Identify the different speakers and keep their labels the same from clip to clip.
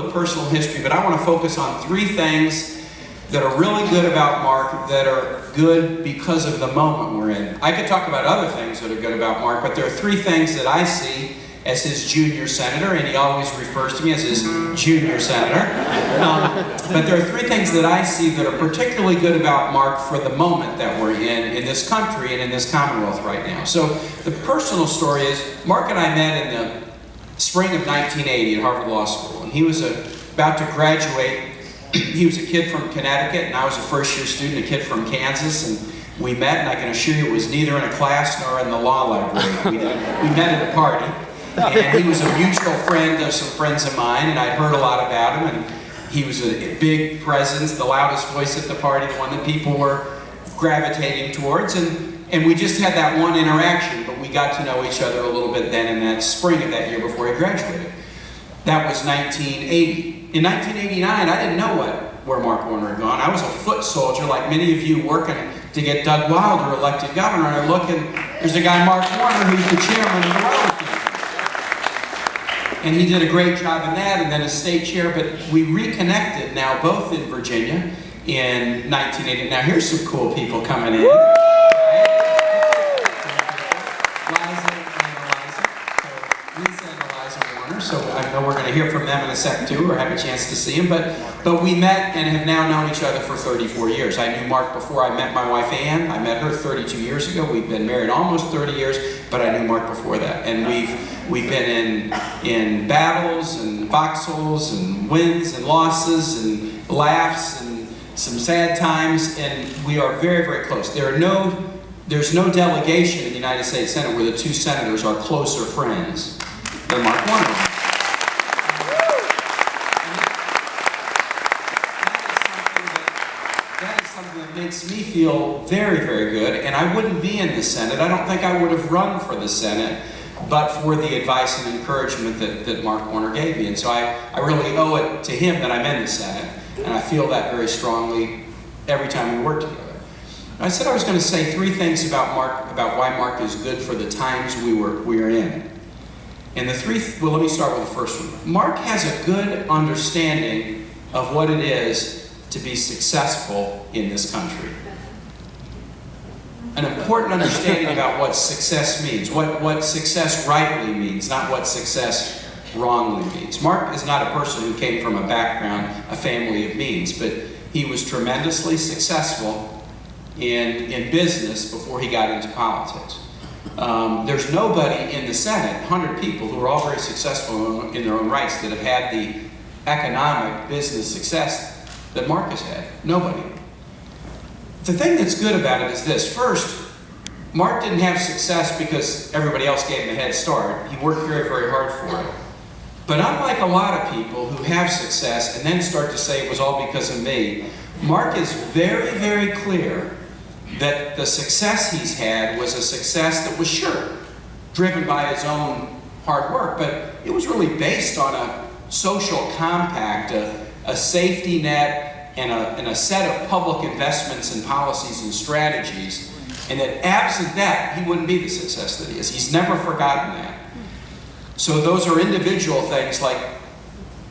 Speaker 1: personal history, but I want to focus on three things that are really good about Mark, that are good because of the moment we're in. I could talk about other things that are good about Mark, but there are three things that I see as his junior senator, and he always refers to me as his junior senator. But there are three things that I see that are particularly good about Mark for the moment that we're in this country and in this Commonwealth right now. So the personal story is, Mark and I met in the spring of 1980 at Harvard Law School, and he was about to graduate. He was a kid from Connecticut, and I was a first-year student, a kid from Kansas, and we met, and I can assure you it was neither in a class nor in the law library. We met at a party, and he was a mutual friend of some friends of mine, and I'd heard a lot about him, and he was a big presence, the loudest voice at the party, the one that people were gravitating towards, and we just had that one interaction, but we got to know each other a little bit then in that spring of that year before he graduated. That was 1980. In 1989, I didn't know where Mark Warner had gone. I was a foot soldier, like many of you, working to get Doug Wilder elected governor, and I look and there's a guy, Mark Warner, who's the chairman of the Railroad Commission. And he did a great job in that, and then as state chair, but we reconnected now both in Virginia in 1980. Now here's some cool people coming in. So I know we're going to hear from them in a second too, or have a chance to see them, but we met and have now known each other for 34 years. I knew Mark before I met my wife Ann. I met her 32 years ago. We've been married almost 30 years, but I knew Mark before that. And we've been in battles and foxholes and wins and losses and laughs and some sad times, and we are very, very close. There's no delegation in the United States Senate where the two senators are closer friends than Mark Warner. That makes me feel very, very good, and I wouldn't be in the Senate. I don't think I would have run for the Senate but for the advice and encouragement that Mark Warner gave me. And so I really owe it to him that I'm in the Senate, and I feel that very strongly every time we work together. I said I was going to say three things about Mark, about why Mark is good for the times we are in. And well, let me start with the first one. Mark has a good understanding of what it is to be successful in this country. An important understanding about what success means, what success rightly means, not what success wrongly means. Mark is not a person who came from a background, a family of means, but he was tremendously successful in business before he got into politics. There's nobody in the Senate, 100 people who are all very successful in their own rights, that have had the economic business success that Mark has had. Nobody. The thing that's good about it is this. First, Mark didn't have success because everybody else gave him a head start. He worked very, very hard for it. But unlike a lot of people who have success and then start to say it was all because of me, Mark is very, very clear that the success he's had was a success that was sure driven by his own hard work, but it was really based on a social compact, a safety net, and a set of public investments and policies and strategies, and that absent that, he wouldn't be the success that he is. He's never forgotten that. So those are individual things like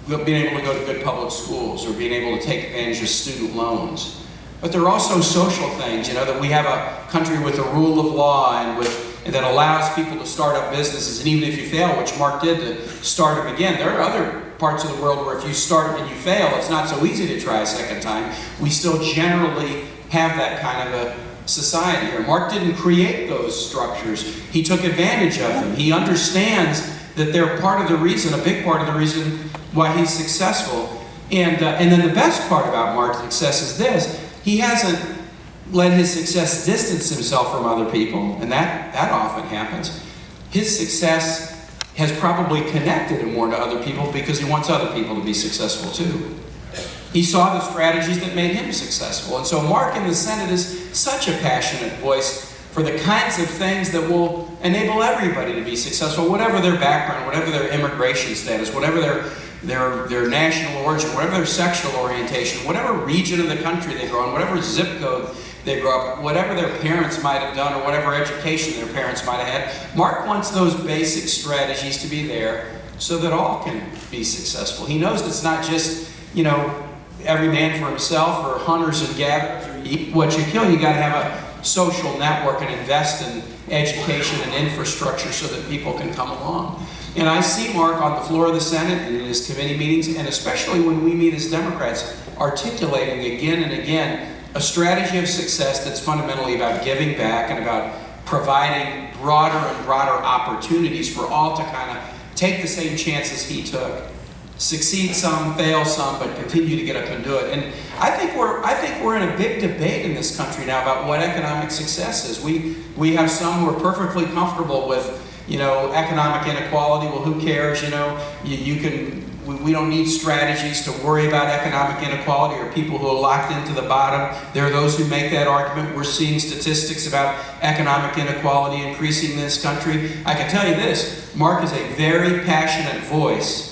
Speaker 1: being able to go to good public schools or being able to take advantage of student loans. But there are also social things, that we have a country with a rule of law and that allows people to start up businesses, and even if you fail, which Mark did to start them again, there are other parts of the world where if you start and you fail, it's not so easy to try a second time. We still generally have that kind of a society here. Mark didn't create those structures. He took advantage of them. He understands that they're part of the reason, a big part of the reason why he's successful. And then the best part about Mark's success is this. He hasn't let his success distance himself from other people, and that often happens. His success has probably connected him more to other people because he wants other people to be successful too. He saw the strategies that made him successful. And so Mark in the Senate is such a passionate voice for the kinds of things that will enable everybody to be successful, whatever their background, whatever their immigration status, whatever their national origin, whatever their sexual orientation, whatever region of the country they grow in, whatever zip code they grow up, whatever their parents might have done or whatever education their parents might have had. Mark wants those basic strategies to be there so that all can be successful. He knows it's not just, you know, every man for himself or hunters and gatherers or eat what you kill. You got to have a social network and invest in education and infrastructure so that people can come along. And I see Mark on the floor of the Senate and in his committee meetings, and especially when we meet as Democrats, articulating again and again a strategy of success that's fundamentally about giving back and about providing broader and broader opportunities for all to kind of take the same chances he took. Succeed some, fail some, but continue to get up and do it. And I think we're in a big debate in this country now about what economic success is. We have some who are perfectly comfortable with, you know, economic inequality. Well, who cares? You know, we don't need strategies to worry about economic inequality or people who are locked into the bottom. There are those who make that argument. We're seeing statistics about economic inequality increasing in this country. I can tell you this, Mark is a very passionate voice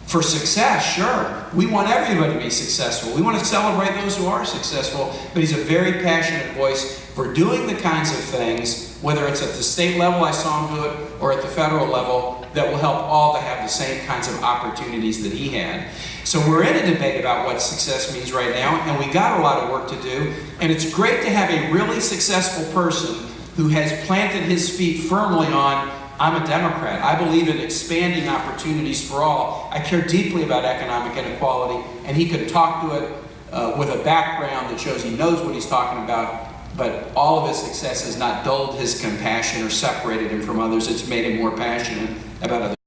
Speaker 1: for success. Sure, we want everybody to be successful. We want to celebrate those who are successful, but he's a very passionate voice for doing the kinds of things, whether it's at the state level, I saw him do it, or at the federal level, that will help all to have the same kinds of opportunities that he had. So we're in a debate about what success means right now, and we got a lot of work to do, and it's great to have a really successful person who has planted his feet firmly on, I'm a Democrat. I believe in expanding opportunities for all. I care deeply about economic inequality, and he could talk to it with a background that shows he knows what he's talking about, but all of his success has not dulled his compassion or separated him from others. It's made him more passionate about other